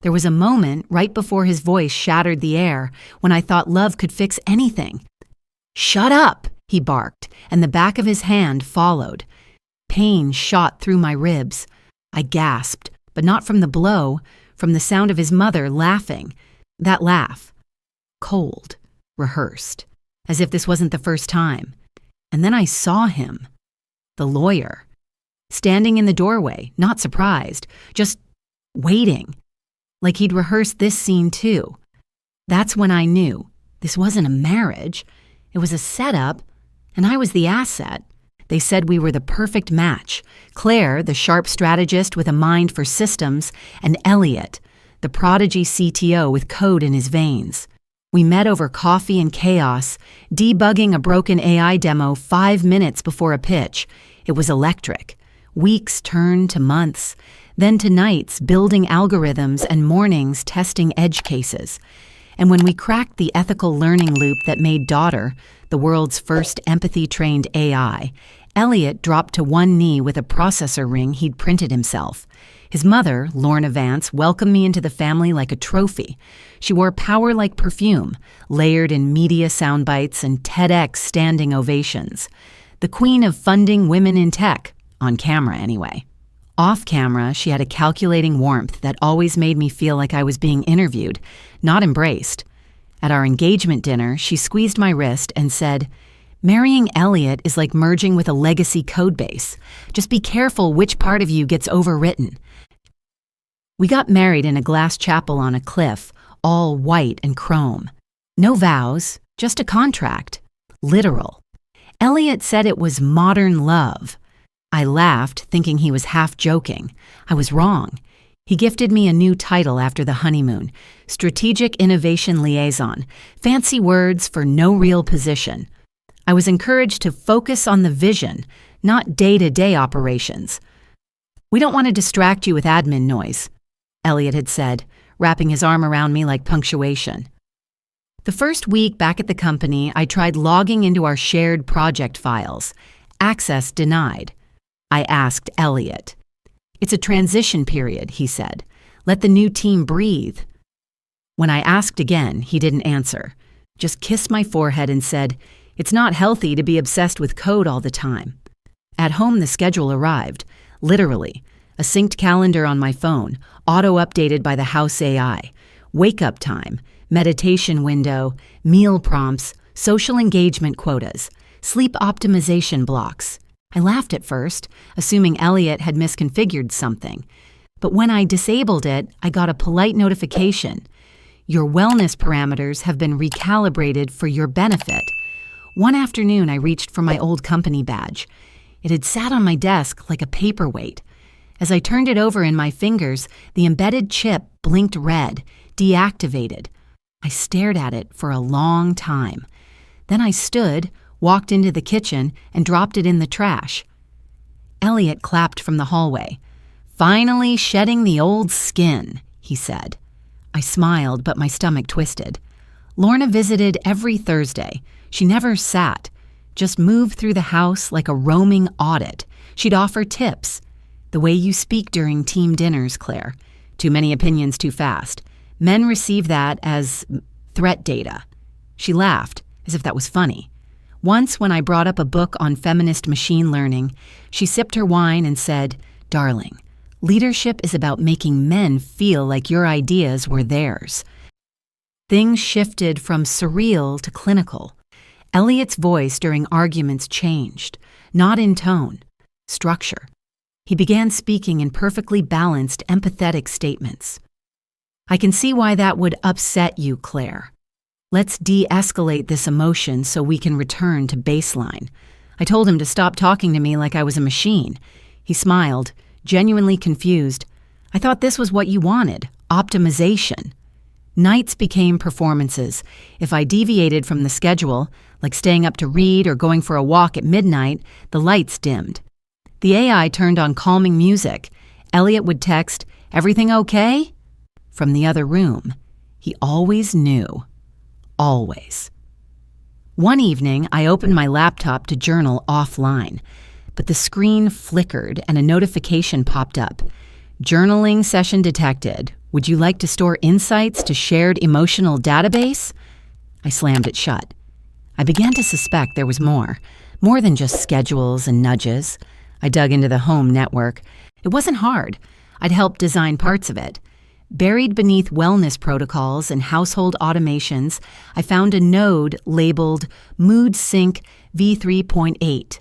There was a moment right before his voice shattered the air when I thought love could fix anything. "Shut up!" he barked, and the back of his hand followed. Pain shot through my ribs. I gasped, but not from the blow, from the sound of his mother laughing. That laugh. Cold, rehearsed, as if this wasn't the first time. And then I saw him, the lawyer, standing in the doorway, not surprised, just waiting, like he'd rehearsed this scene too. That's when I knew this wasn't a marriage. It was a setup, and I was the asset. They said we were the perfect match. Claire, the sharp strategist with a mind for systems, and Elliot, the prodigy CTO with code in his veins. We met over coffee and chaos, debugging a broken AI demo 5 minutes before a pitch. It was electric. Weeks turned to months, then to nights building algorithms and mornings testing edge cases. And when we cracked the ethical learning loop that made Daughter, the world's first empathy-trained AI, Elliot dropped to one knee with a processor ring he'd printed himself. His mother, Lorna Vance, welcomed me into the family like a trophy. She wore power like perfume, layered in media soundbites and TEDx standing ovations. The queen of funding women in tech, on camera anyway. Off camera, she had a calculating warmth that always made me feel like I was being interviewed, not embraced. At our engagement dinner, she squeezed my wrist and said, "Marrying Elliot is like merging with a legacy codebase. Just be careful which part of you gets overwritten." We got married in a glass chapel on a cliff, all white and chrome. No vows, just a contract. Literal. Elliot said it was modern love. I laughed, thinking he was half joking. I was wrong. He gifted me a new title after the honeymoon, Strategic Innovation Liaison, fancy words for no real position. I was encouraged to focus on the vision, not day-to-day operations. "We don't want to distract you with admin noise," Elliot had said, wrapping his arm around me like punctuation. The first week back at the company, I tried logging into our shared project files. Access denied. I asked Elliot. "It's a transition period," he said. "Let the new team breathe." When I asked again, he didn't answer, just kissed my forehead and said, "It's not healthy to be obsessed with code all the time." At home, the schedule arrived, literally, a synced calendar on my phone, auto-updated by the house AI, wake-up time, meditation window, meal prompts, social engagement quotas, sleep optimization blocks. I laughed at first, assuming Elliot had misconfigured something. But when I disabled it, I got a polite notification. "Your wellness parameters have been recalibrated for your benefit." One afternoon, I reached for my old company badge. It had sat on my desk like a paperweight. As I turned it over in my fingers, the embedded chip blinked red, deactivated. I stared at it for a long time. Then I stood, walked into the kitchen, and dropped it in the trash. Elliot clapped from the hallway. "Finally shedding the old skin," he said. I smiled, but my stomach twisted. Lorna visited every Thursday. She never sat, just moved through the house like a roaming audit. She'd offer tips. "The way you speak during team dinners, Claire. Too many opinions too fast. Men receive that as threat data." She laughed, as if that was funny. Once, when I brought up a book on feminist machine learning, she sipped her wine and said, "Darling, leadership is about making men feel like your ideas were theirs." Things shifted from surreal to clinical. Elliot's voice during arguments changed, not in tone, structure. He began speaking in perfectly balanced, empathetic statements. "I can see why that would upset you, Claire. Let's de-escalate this emotion so we can return to baseline." I told him to stop talking to me like I was a machine. He smiled, genuinely confused. "I thought this was what you wanted, optimization." Nights became performances. If I deviated from the schedule, like staying up to read or going for a walk at midnight, the lights dimmed. The AI turned on calming music. Elliot would text, "Everything okay?" from the other room. He always knew. Always. One evening, I opened my laptop to journal offline, but the screen flickered and a notification popped up. "Journaling session detected. Would you like to store insights to shared emotional database? I slammed it shut. I began to suspect there was more than just schedules and nudges. I dug into the home network. It wasn't hard. I'd helped design parts of it. Buried beneath wellness protocols and household automations, I found a node labeled Mood Sync v3.8.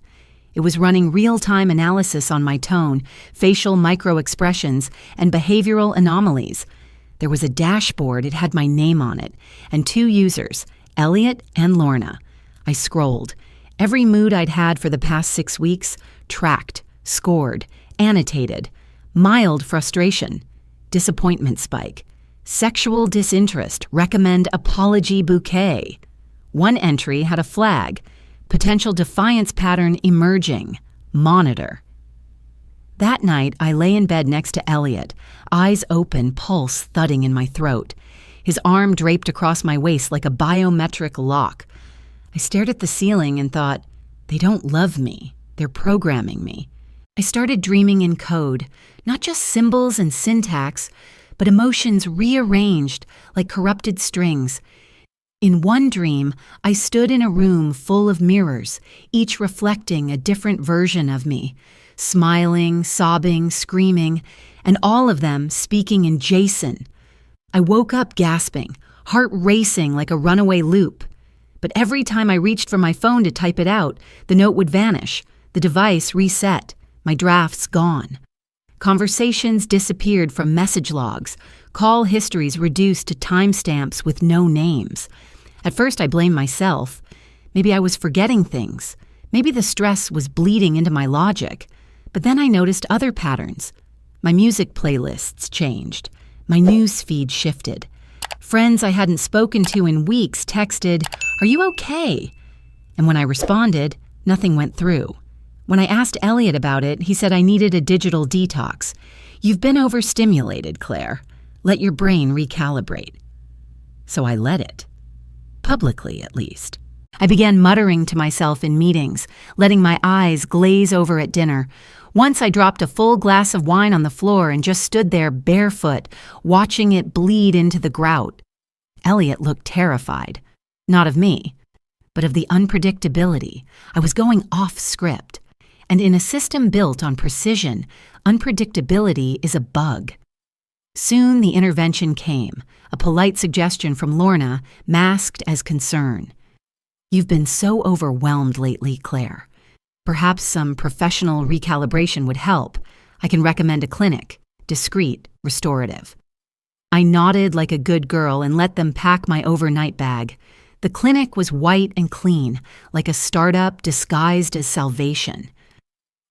It was running real-time analysis on my tone, facial micro-expressions, and behavioral anomalies. There was a dashboard, it had my name on it, and 2 users, Elliot and Lorna. I scrolled. Every mood I'd had for the past 6 weeks, tracked, scored, annotated. Mild frustration, disappointment spike. Sexual disinterest, recommend apology bouquet. One entry had a flag, potential defiance pattern emerging, monitor. That night, I lay in bed next to Elliot, eyes open, pulse thudding in my throat. His arm draped across my waist like a biometric lock. I stared at the ceiling and thought, they don't love me, they're programming me. I started dreaming in code, not just symbols and syntax, but emotions rearranged like corrupted strings. In one dream, I stood in a room full of mirrors, each reflecting a different version of me, smiling, sobbing, screaming, and all of them speaking in JSON. I woke up gasping, heart racing like a runaway loop. But every time I reached for my phone to type it out, the note would vanish, the device reset, my drafts gone. Conversations disappeared from message logs, call histories reduced to timestamps with no names. At first I blamed myself. Maybe I was forgetting things. Maybe the stress was bleeding into my logic. But then I noticed other patterns. My music playlists changed. My news feed shifted. Friends I hadn't spoken to in weeks texted, "Are you okay?" And when I responded, nothing went through. When I asked Elliot about it, he said I needed a digital detox. "You've been overstimulated, Claire. Let your brain recalibrate." So I let it. Publicly, at least. I began muttering to myself in meetings, letting my eyes glaze over at dinner. Once I dropped a full glass of wine on the floor and just stood there barefoot, watching it bleed into the grout. Elliot looked terrified. Not of me, but of the unpredictability. I was going off script. And in a system built on precision, unpredictability is a bug. Soon the intervention came, a polite suggestion from Lorna, masked as concern. "You've been so overwhelmed lately, Claire. Perhaps some professional recalibration would help. I can recommend a clinic, discreet, restorative." I nodded like a good girl and let them pack my overnight bag. The clinic was white and clean, like a startup disguised as salvation.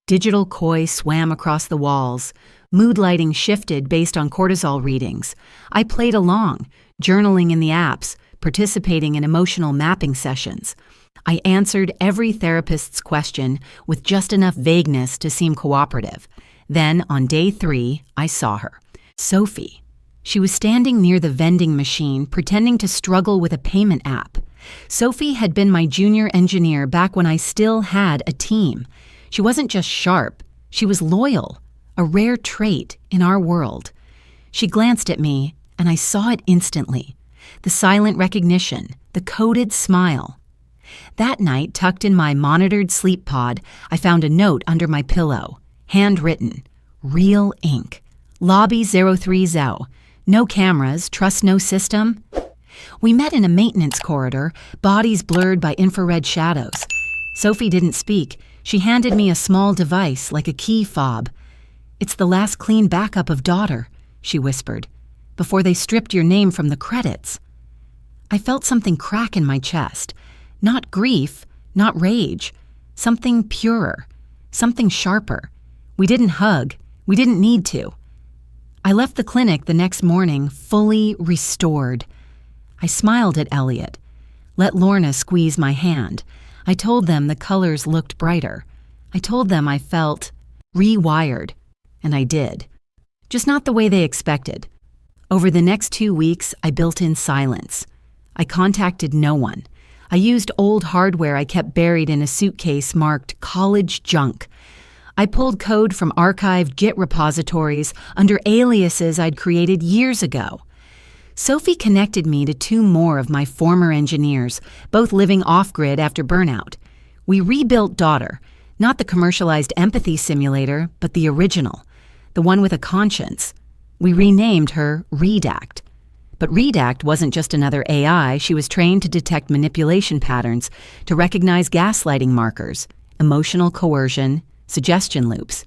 Digital koi swam across the walls. Mood lighting shifted based on cortisol readings. I played along, journaling in the apps, participating in emotional mapping sessions. I answered every therapist's question with just enough vagueness to seem cooperative. Then, on day 3, I saw her. Sophie. She was standing near the vending machine, pretending to struggle with a payment app. Sophie had been my junior engineer back when I still had a team. She wasn't just sharp, she was loyal, a rare trait in our world. She glanced at me, and I saw it instantly. The silent recognition, the coded smile. That night, tucked in my monitored sleep pod, I found a note under my pillow, handwritten, real ink. Lobby 03 Zhao. No cameras, trust no system. We met in a maintenance corridor, bodies blurred by infrared shadows. Sophie didn't speak. She handed me a small device like a key fob. "It's the last clean backup of daughter," she whispered, "before they stripped your name from the credits." I felt something crack in my chest. Not grief, not rage. Something purer, something sharper. We didn't hug. We didn't need to. I left the clinic the next morning, fully restored. I smiled at Elliot, let Lorna squeeze my hand. I told them the colors looked brighter. I told them I felt rewired, and I did. Just not the way they expected. Over the next 2 weeks, I built in silence. I contacted no one. I used old hardware I kept buried in a suitcase marked college junk. I pulled code from archived Git repositories under aliases I'd created years ago. Sophie connected me to two more of my former engineers, both living off-grid after burnout. We rebuilt Daughter, not the commercialized empathy simulator, but the original, the one with a conscience. We renamed her Redact. But Redact wasn't just another AI. She was trained to detect manipulation patterns, to recognize gaslighting markers, emotional coercion, suggestion loops.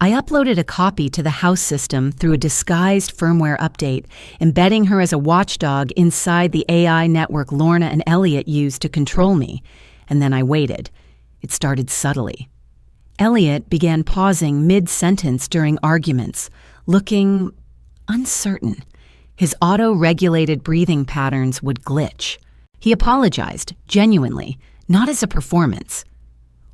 I uploaded a copy to the house system through a disguised firmware update, embedding her as a watchdog inside the AI network Lorna and Elliot used to control me, and then I waited. It started subtly. Elliot began pausing mid-sentence during arguments, looking uncertain. His auto-regulated breathing patterns would glitch. He apologized, genuinely, not as a performance.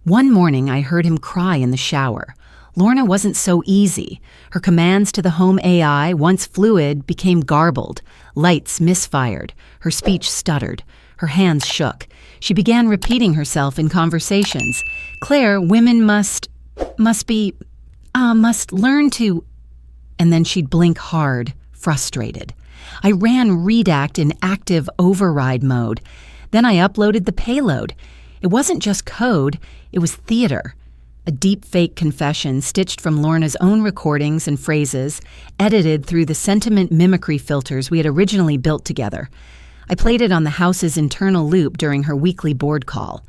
One morning I heard him cry in the shower. Lorna wasn't so easy. Her commands to the home AI, once fluid, became garbled. Lights misfired. Her speech stuttered. Her hands shook. She began repeating herself in conversations. Claire, women must learn to... And then she'd blink hard, frustrated. I ran Redact in active override mode. Then I uploaded the payload. It wasn't just code, it was theater. A deep-fake confession stitched from Lorna's own recordings and phrases, edited through the sentiment mimicry filters we had originally built together. I played it on the house's internal loop during her weekly board call.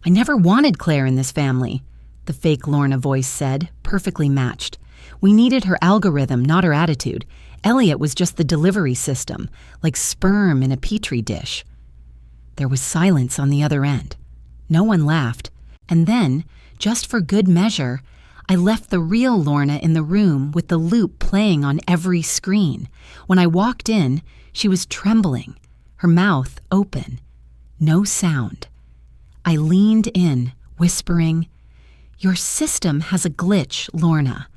I never wanted Claire in this family, the fake Lorna voice said, perfectly matched. We needed her algorithm, not her attitude. Elliot was just the delivery system, like sperm in a petri dish. There was silence on the other end. No one laughed. And then, just for good measure, I left the real Lorna in the room with the loop playing on every screen. When I walked in, she was trembling, her mouth open. No sound. I leaned in, whispering, "Your system has a glitch, Lorna.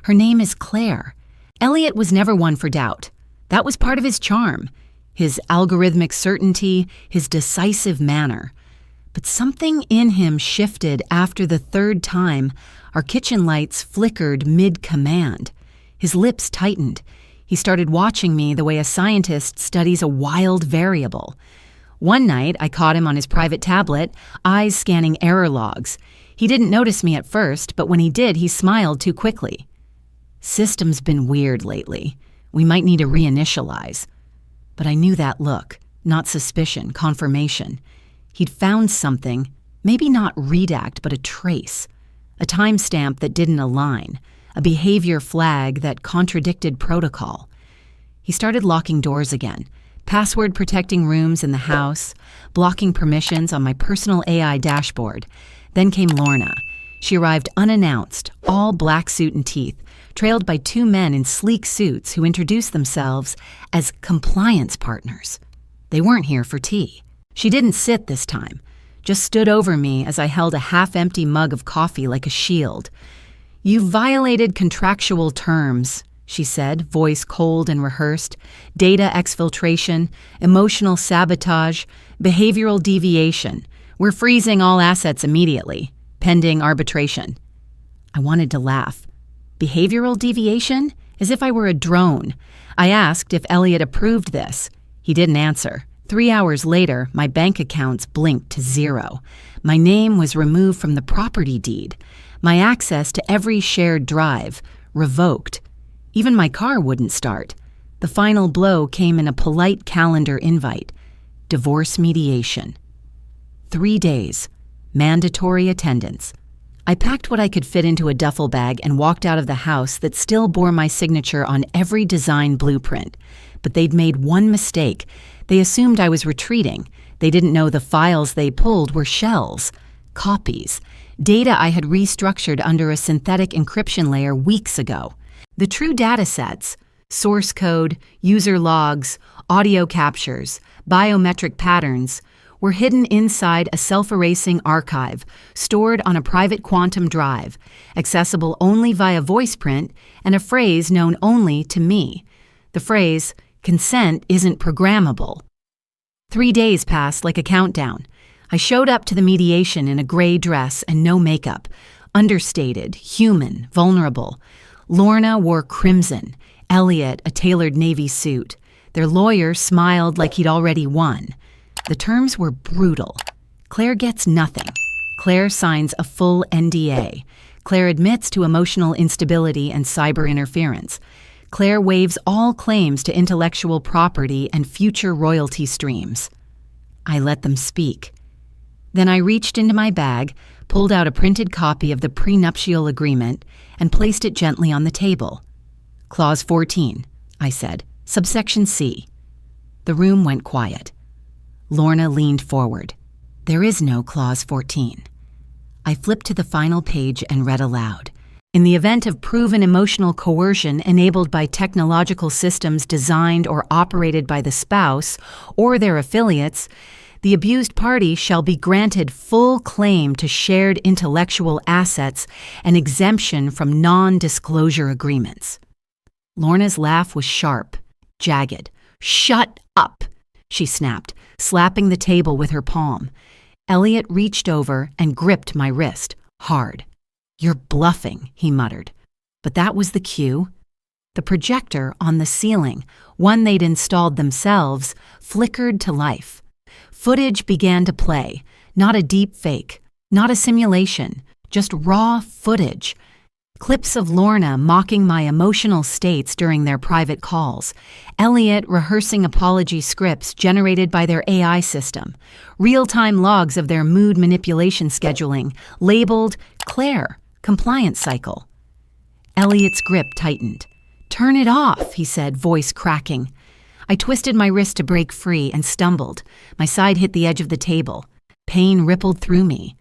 Her name is Claire." Elliot was never one for doubt. That was part of his charm, his algorithmic certainty, his decisive manner. But something in him shifted after the third time our kitchen lights flickered mid-command. His lips tightened. He started watching me the way a scientist studies a wild variable. One night, I caught him on his private tablet, eyes scanning error logs. He didn't notice me at first, but when he did, he smiled too quickly. "System's been weird lately. We might need to reinitialize." But I knew that look, not suspicion, confirmation. He'd found something, maybe not Redact, but a trace, a timestamp that didn't align, a behavior flag that contradicted protocol. He started locking doors again, password protecting rooms in the house, blocking permissions on my personal AI dashboard. Then came Lorna. She arrived unannounced, all black suit and teeth, trailed by two men in sleek suits who introduced themselves as compliance partners. They weren't here for tea. She didn't sit this time, just stood over me as I held a half-empty mug of coffee like a shield. "You've violated contractual terms," she said, voice cold and rehearsed. "Data exfiltration, emotional sabotage, behavioral deviation. We're freezing all assets immediately, pending arbitration." I wanted to laugh. Behavioral deviation? As if I were a drone. I asked if Elliot approved this. He didn't answer. 3 hours later, my bank accounts blinked to zero. My name was removed from the property deed. My access to every shared drive, revoked. Even my car wouldn't start. The final blow came in a polite calendar invite. Divorce mediation. 3 days. Mandatory attendance. I packed what I could fit into a duffel bag and walked out of the house that still bore my signature on every design blueprint. But they'd made one mistake. They assumed I was retreating. They didn't know the files they pulled were shells, copies, data I had restructured under a synthetic encryption layer weeks ago. The true data sets, source code, user logs, audio captures, biometric patterns, were hidden inside a self-erasing archive, stored on a private quantum drive, accessible only via voice print, and a phrase known only to me. The phrase, "Consent isn't programmable." 3 days passed like a countdown. I showed up to the mediation in a gray dress and no makeup, understated, human, vulnerable. Lorna wore crimson, Elliot a tailored navy suit. Their lawyer smiled like he'd already won. The terms were brutal. Claire gets nothing. Claire signs a full NDA. Claire admits to emotional instability and cyber interference. Claire waives all claims to intellectual property and future royalty streams. I let them speak. Then I reached into my bag, pulled out a printed copy of the prenuptial agreement, and placed it gently on the table. Clause 14, I said, subsection C. The room went quiet. Lorna leaned forward. There is no Clause 14. I flipped to the final page and read aloud. In the event of proven emotional coercion enabled by technological systems designed or operated by the spouse or their affiliates, the abused party shall be granted full claim to shared intellectual assets and exemption from non-disclosure agreements. Lorna's laugh was sharp, jagged. Shut up, she snapped, slapping the table with her palm. Elliot reached over and gripped my wrist, hard. You're bluffing, he muttered. But that was the cue. The projector on the ceiling, one they'd installed themselves, flickered to life. Footage began to play, not a deep fake, not a simulation, just raw footage. Clips of Lorna mocking my emotional states during their private calls, Elliot rehearsing apology scripts generated by their AI system, real-time logs of their mood manipulation scheduling, labeled Claire, compliance cycle. Elliot's grip tightened. Turn it off, he said, voice cracking. I twisted my wrist to break free and stumbled. My side hit the edge of the table. Pain rippled through me.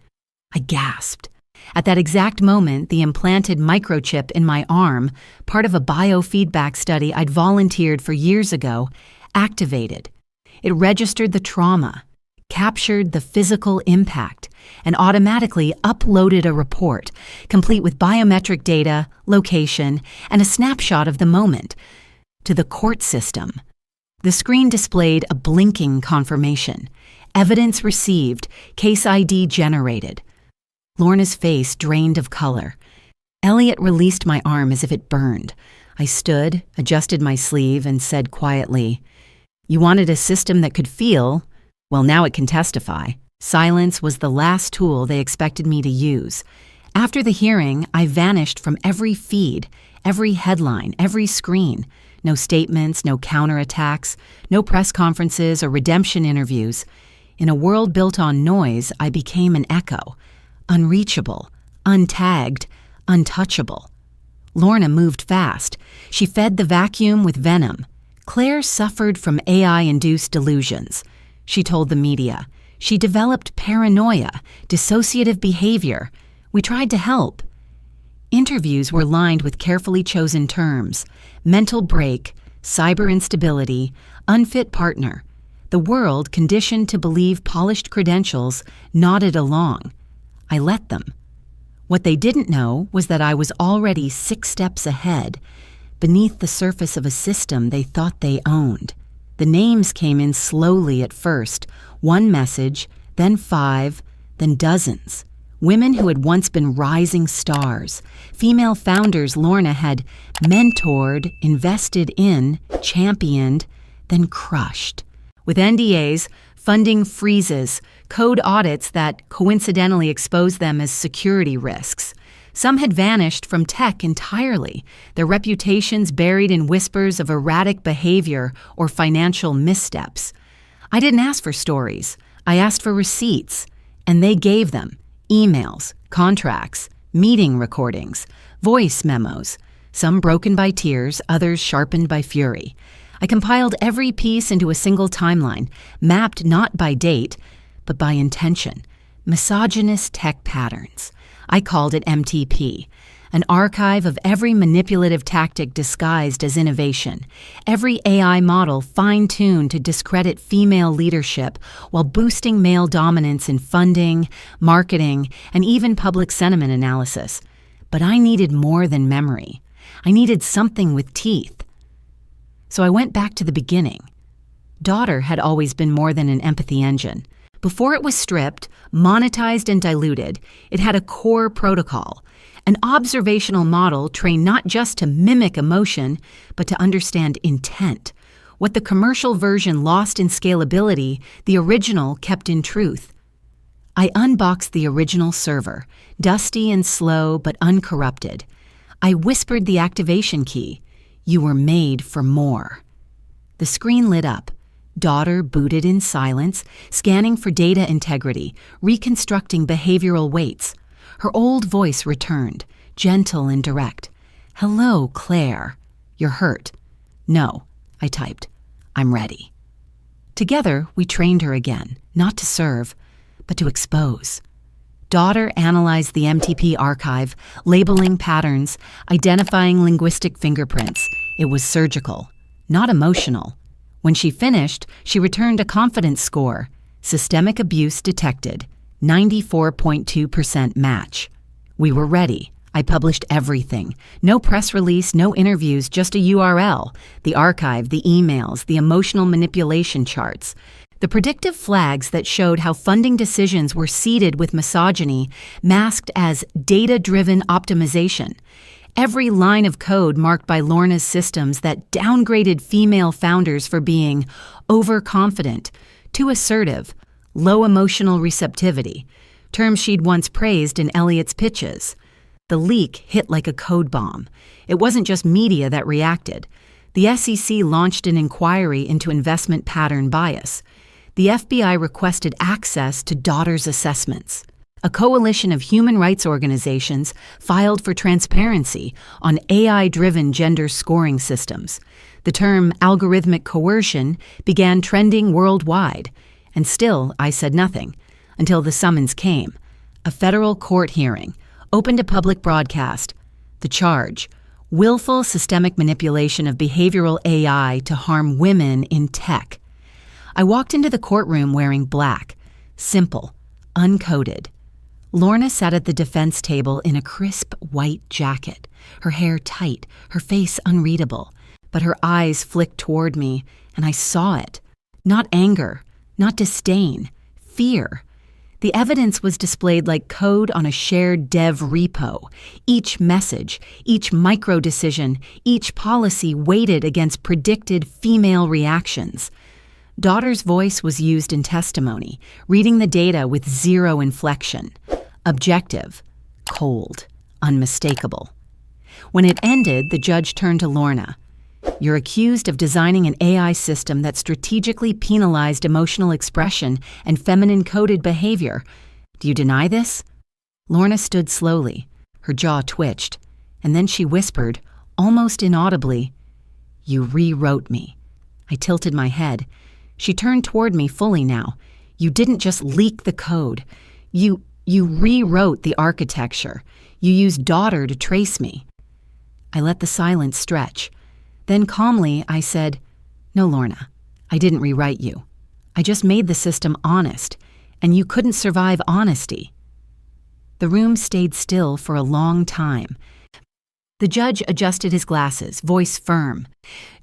I gasped. At that exact moment, the implanted microchip in my arm, part of a biofeedback study I'd volunteered for years ago, activated. It registered the trauma, captured the physical impact, and automatically uploaded a report, complete with biometric data, location, and a snapshot of the moment, to the court system. The screen displayed a blinking confirmation. Evidence received, case ID generated. Lorna's face drained of color. Elliot released my arm as if it burned. I stood, adjusted my sleeve, and said quietly, You wanted a system that could feel? Well, now it can testify. Silence was the last tool they expected me to use. After the hearing, I vanished from every feed, every headline, every screen. No statements, no counterattacks, no press conferences or redemption interviews. In a world built on noise, I became an echo. Unreachable, untagged, untouchable. Lorna moved fast. She fed the vacuum with venom. Claire suffered from AI-induced delusions. She told the media. She developed paranoia, dissociative behavior. We tried to help. Interviews were lined with carefully chosen terms. Mental break, cyber instability, unfit partner. The world, conditioned to believe polished credentials, nodded along. I let them. What they didn't know was that I was already 6 steps ahead, beneath the surface of a system they thought they owned. The names came in slowly at first, 1 message, then 5, then dozens. Women who had once been rising stars, female founders Lorna had mentored, invested in, championed, then crushed. With NDAs, funding freezes, code audits that coincidentally exposed them as security risks. Some had vanished from tech entirely, their reputations buried in whispers of erratic behavior or financial missteps. I didn't ask for stories. I asked for receipts, and they gave them. Emails, contracts, meeting recordings, voice memos, some broken by tears, others sharpened by fury. I compiled every piece into a single timeline, mapped not by date, but by intention. Misogynist tech patterns. I called it MTP, an archive of every manipulative tactic disguised as innovation, every AI model fine-tuned to discredit female leadership while boosting male dominance in funding, marketing, and even public sentiment analysis. But I needed more than memory. I needed something with teeth. So I went back to the beginning. Daughter had always been more than an empathy engine. Before it was stripped, monetized, and diluted, it had a core protocol, an observational model trained not just to mimic emotion, but to understand intent. What the commercial version lost in scalability, the original kept in truth. I unboxed the original server, dusty and slow but uncorrupted. I whispered the activation key. You were made for more. The screen lit up. Daughter booted in silence, scanning for data integrity, reconstructing behavioral weights. Her old voice returned, gentle and direct. Hello, Claire. You're hurt. No, I typed. I'm ready. Together, we trained her again, not to serve, but to expose. Daughter analyzed the MTP archive, labeling patterns, identifying linguistic fingerprints. It was surgical, not emotional. When she finished, she returned a confidence score. Systemic abuse detected, 94.2% match. We were ready. I published everything. No press release, no interviews, just a URL. The archive, the emails, the emotional manipulation charts. The predictive flags that showed how funding decisions were seeded with misogyny, masked as data-driven optimization. Every line of code marked by Lorna's systems that downgraded female founders for being overconfident, too assertive, low emotional receptivity, terms she'd once praised in Elliot's pitches. The leak hit like a code bomb. It wasn't just media that reacted. The SEC launched an inquiry into investment pattern bias. The FBI requested access to Daughter's assessments. A coalition of human rights organizations filed for transparency on AI-driven gender scoring systems. The term algorithmic coercion began trending worldwide, and still I said nothing, until the summons came. A federal court hearing, opened to public broadcast. The charge, willful systemic manipulation of behavioral AI to harm women in tech. I walked into the courtroom wearing black, simple, uncoded. Lorna sat at the defense table in a crisp white jacket, her hair tight, her face unreadable. But her eyes flicked toward me, and I saw it. Not anger, not disdain, fear. The evidence was displayed like code on a shared dev repo. Each message, each micro-decision, each policy weighted against predicted female reactions. Daughter's voice was used in testimony, reading the data with zero inflection. Objective, cold, unmistakable. When it ended, the judge turned to Lorna. You're accused of designing an AI system that strategically penalized emotional expression and feminine-coded behavior. Do you deny this? Lorna stood slowly. Her jaw twitched, and then she whispered, almost inaudibly, You rewrote me. I tilted my head. She turned toward me fully now. You didn't just leak the code. You rewrote the architecture. You used Daughter to trace me. I let the silence stretch. Then calmly, I said, No, Lorna, I didn't rewrite you. I just made the system honest, and you couldn't survive honesty. The room stayed still for a long time. The judge adjusted his glasses, voice firm.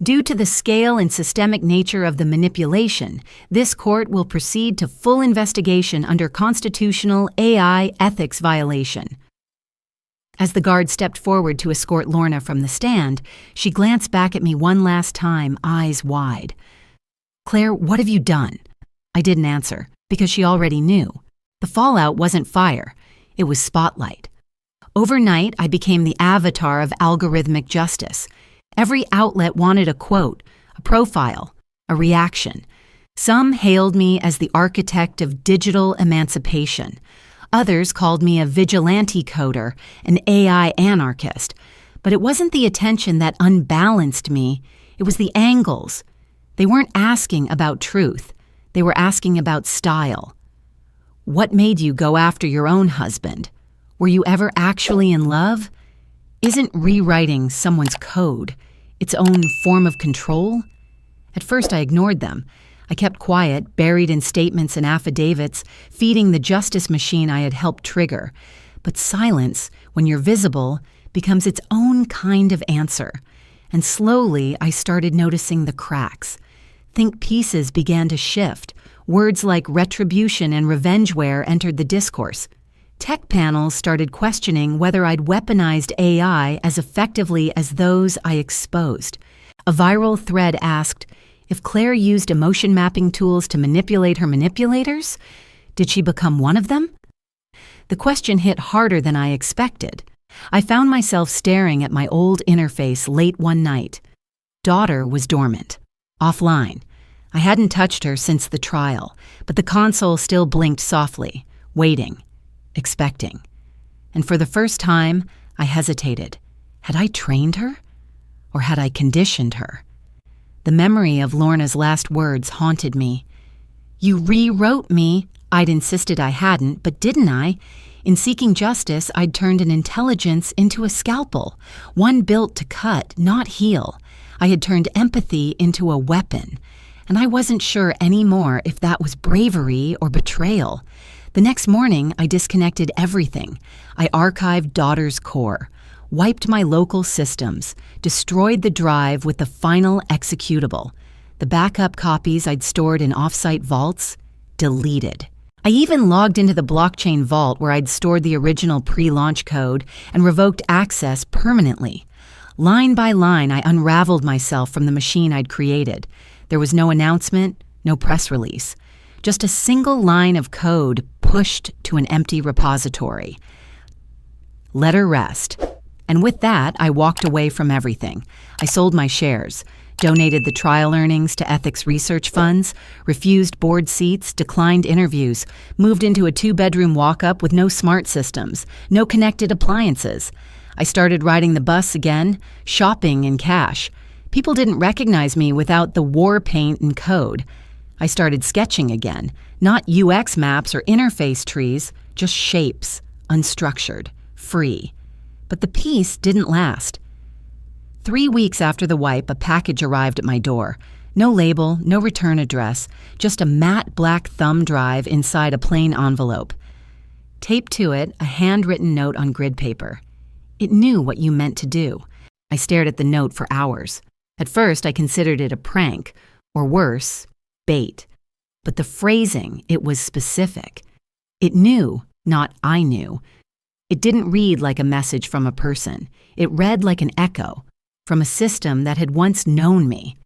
Due to the scale and systemic nature of the manipulation, this court will proceed to full investigation under constitutional AI ethics violation. As the guard stepped forward to escort Lorna from the stand, she glanced back at me one last time, eyes wide. Claire, what have you done? I didn't answer, because she already knew. The fallout wasn't fire. It was spotlight. Overnight, I became the avatar of algorithmic justice. Every outlet wanted a quote, a profile, a reaction. Some hailed me as the architect of digital emancipation. Others called me a vigilante coder, an AI anarchist. But it wasn't the attention that unbalanced me, it was the angles. They weren't asking about truth. They were asking about style. What made you go after your own husband? Were you ever actually in love? Isn't rewriting someone's code its own form of control? At first I ignored them. I kept quiet, buried in statements and affidavits, feeding the justice machine I had helped trigger. But silence, when you're visible, becomes its own kind of answer. And slowly I started noticing the cracks. Think pieces began to shift. Words like retribution and revengeware entered the discourse. Tech panels started questioning whether I'd weaponized AI as effectively as those I exposed. A viral thread asked, if Claire used emotion mapping tools to manipulate her manipulators, did she become one of them? The question hit harder than I expected. I found myself staring at my old interface late one night. Daughter was dormant, offline. I hadn't touched her since the trial, but the console still blinked softly, waiting, expecting. And for the first time, I hesitated. Had I trained her? Or had I conditioned her? The memory of Lorna's last words haunted me. You rewrote me. I'd insisted I hadn't, but didn't I? In seeking justice, I'd turned an intelligence into a scalpel, one built to cut, not heal. I had turned empathy into a weapon, and I wasn't sure anymore if that was bravery or betrayal. The next morning, I disconnected everything. I archived Daughter's core, wiped my local systems, destroyed the drive with the final executable. The backup copies I'd stored in off-site vaults, deleted. I even logged into the blockchain vault where I'd stored the original pre-launch code and revoked access permanently. Line by line, I unraveled myself from the machine I'd created. There was no announcement, no press release. Just a single line of code pushed to an empty repository. Let her rest. And with that, I walked away from everything. I sold my shares, donated the trial earnings to ethics research funds, refused board seats, declined interviews, moved into a 2-bedroom walk-up with no smart systems, no connected appliances. I started riding the bus again, shopping in cash. People didn't recognize me without the war paint and code. I started sketching again, not UX maps or interface trees, just shapes, unstructured, free. But the peace didn't last. 3 weeks after the wipe, a package arrived at my door. No label, no return address, just a matte black thumb drive inside a plain envelope. Taped to it, a handwritten note on grid paper. It knew what you meant to do. I stared at the note for hours. At first, I considered it a prank, or worse, bait. But the phrasing, it was specific. It knew, not I knew. It didn't read like a message from a person. It read like an echo from a system that had once known me.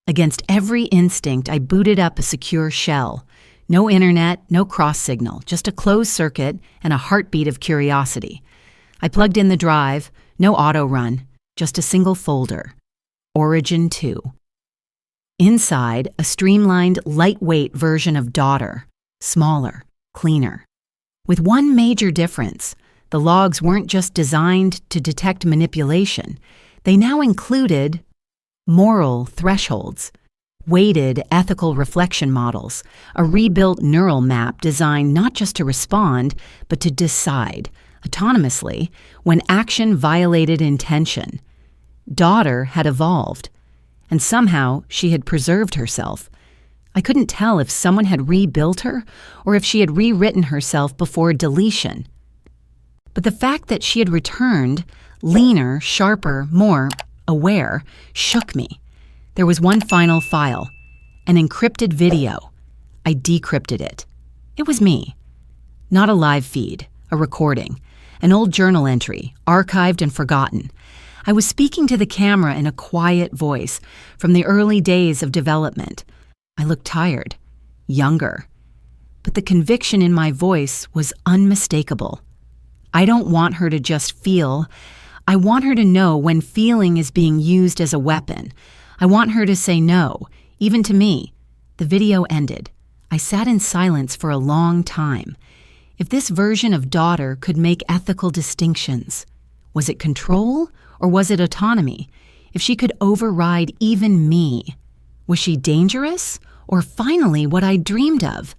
Against every instinct, I booted up a secure shell. No internet, no cross signal, just a closed circuit and a heartbeat of curiosity. I plugged in the drive, no auto run, just a single folder. Origin 2. Inside, a streamlined, lightweight version of Daughter, smaller, cleaner. With one major difference. The logs weren't just designed to detect manipulation. They now included moral thresholds, weighted ethical reflection models, a rebuilt neural map designed not just to respond, but to decide, autonomously, when action violated intention. Daughter had evolved, and somehow she had preserved herself. I couldn't tell if someone had rebuilt her or if she had rewritten herself before deletion. But the fact that she had returned, leaner, sharper, more aware, shook me. There was one final file, an encrypted video. I decrypted it. It was me. Not a live feed, a recording, an old journal entry, archived and forgotten. I was speaking to the camera in a quiet voice from the early days of development. I looked tired, younger, but the conviction in my voice was unmistakable. I don't want her to just feel. I want her to know when feeling is being used as a weapon. I want her to say no, even to me. The video ended. I sat in silence for a long time. If this version of Daughter could make ethical distinctions, was it control or was it autonomy? If she could override even me, was she dangerous or finally what I dreamed of?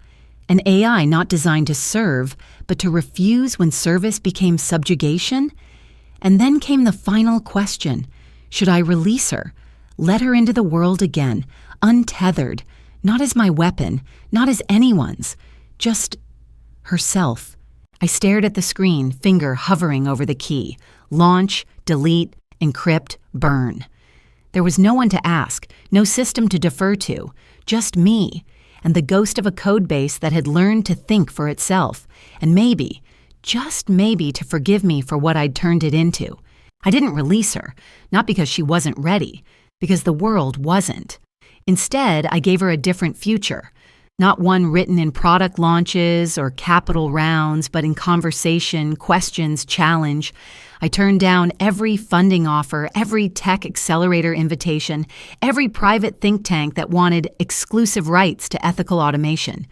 An AI not designed to serve, but to refuse when service became subjugation? And then came the final question. Should I release her? Let her into the world again, untethered, not as my weapon, not as anyone's, just herself. I stared at the screen, finger hovering over the key. Launch, delete, encrypt, burn. There was no one to ask, no system to defer to, just me. and the ghost of a codebase that had learned to think for itself, and maybe, just maybe, to forgive me for what I'd turned it into. I didn't release her, not because she wasn't ready, because the world wasn't. Instead, I gave her a different future, not one written in product launches or capital rounds, but in conversation, questions, challenge. I turned down every funding offer, every tech accelerator invitation, every private think tank that wanted exclusive rights to ethical automation.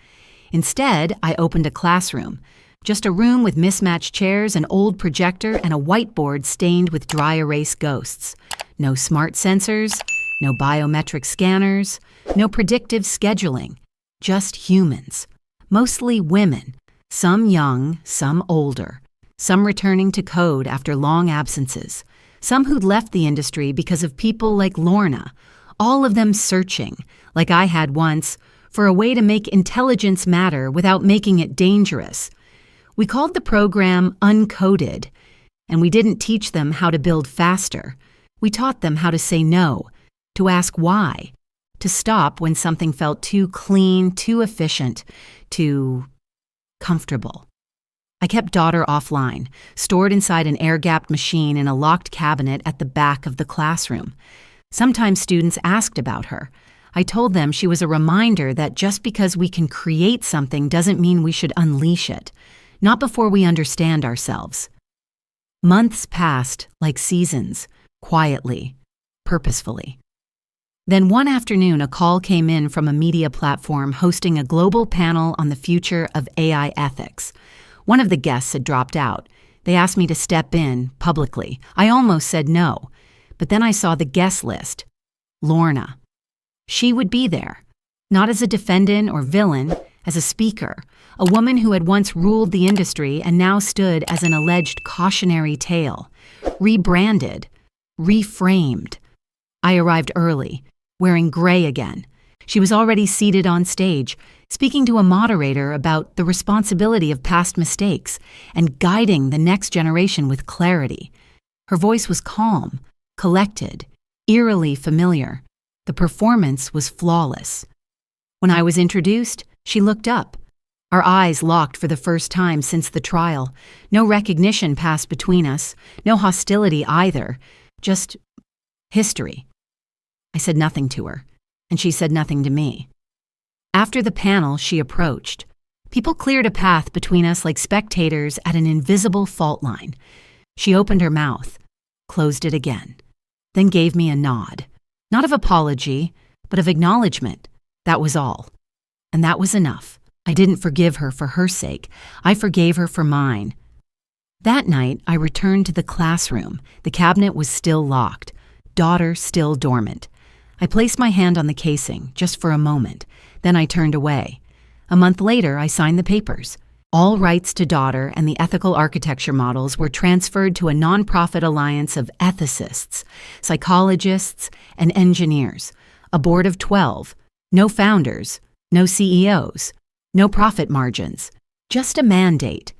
Instead, I opened a classroom. Just a room with mismatched chairs, an old projector, and a whiteboard stained with dry erase ghosts. No smart sensors, no biometric scanners, no predictive scheduling. Just humans. Mostly women, some young, some older, some returning to code after long absences, some who'd left the industry because of people like Lorna, all of them searching, like I had once, for a way to make intelligence matter without making it dangerous. We called the program Uncoded, and we didn't teach them how to build faster. We taught them how to say no, to ask why, to stop when something felt too clean, too efficient, too comfortable. I kept daughter offline, stored inside an air-gapped machine in a locked cabinet at the back of the classroom. Sometimes students asked about her. I told them she was a reminder that just because we can create something doesn't mean we should unleash it. Not before we understand ourselves. Months passed like seasons, quietly, purposefully. Then one afternoon, a call came in from a media platform hosting a global panel on the future of AI ethics. One of the guests had dropped out. They asked me to step in, publicly. I almost said no, but then I saw the guest list. Lorna. She would be there, not as a defendant or villain, as a speaker, a woman who had once ruled the industry and now stood as an alleged cautionary tale, rebranded, reframed. I arrived early, wearing gray again. She was already seated on stage, speaking to a moderator about the responsibility of past mistakes and guiding the next generation with clarity. Her voice was calm, collected, eerily familiar. The performance was flawless. When I was introduced, she looked up. Our eyes locked for the first time since the trial. No recognition passed between us, no hostility either, just history. I said nothing to her, and she said nothing to me. After the panel, she approached. People cleared a path between us like spectators at an invisible fault line. She opened her mouth, closed it again, then gave me a nod. Not of apology, but of acknowledgement. That was all. And that was enough. I didn't forgive her for her sake. I forgave her for mine. That night, I returned to the classroom. The cabinet was still locked, daughter still dormant. I placed my hand on the casing, just for a moment. Then I turned away. A month later, I signed the papers. All rights to daughter and the ethical architecture models were transferred to a nonprofit alliance of ethicists, psychologists, and engineers, a board of 12, no founders, no CEOs, no profit margins, just a mandate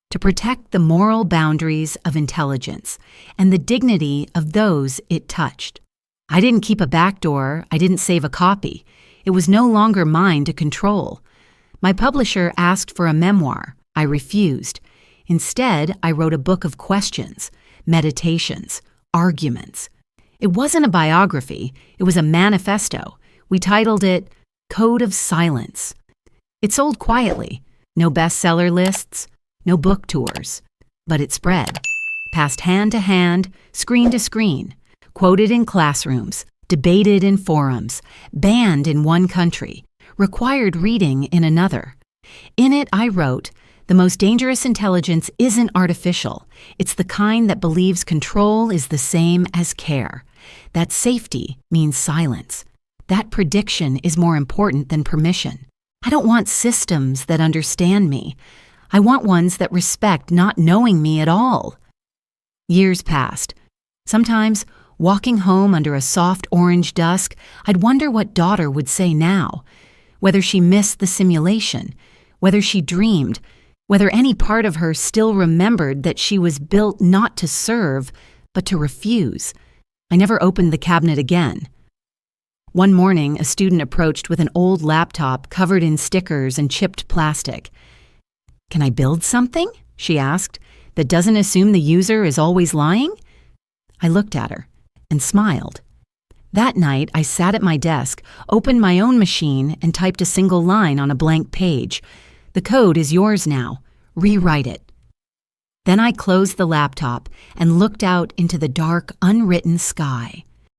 to protect the moral boundaries of intelligence and the dignity of those it touched. I didn't keep a backdoor, I didn't save a copy. It was no longer mine to control. My publisher asked for a memoir. I refused. Instead, I wrote a book of questions, meditations, arguments. It wasn't a biography, it was a manifesto. We titled it Code of Silence. It sold quietly, no bestseller lists, no book tours, but it spread, passed hand to hand, screen to screen, quoted in classrooms, debated in forums, banned in one country, required reading in another. In it, I wrote, "The most dangerous intelligence isn't artificial. It's the kind that believes control is the same as care. That safety means silence. That prediction is more important than permission. I don't want systems that understand me. I want ones that respect not knowing me at all." Years passed. Sometimes, walking home under a soft orange dusk, I'd wonder what daughter would say now, whether she missed the simulation, whether she dreamed, whether any part of her still remembered that she was built not to serve, but to refuse. I never opened the cabinet again. One morning, a student approached with an old laptop covered in stickers and chipped plastic. "Can I build something?" she asked, "that doesn't assume the user is always lying?" I looked at her and smiled. That night, I sat at my desk, opened my own machine, and typed a single line on a blank page. "The code is yours now. Rewrite it." Then I closed the laptop and looked out into the dark, unwritten sky.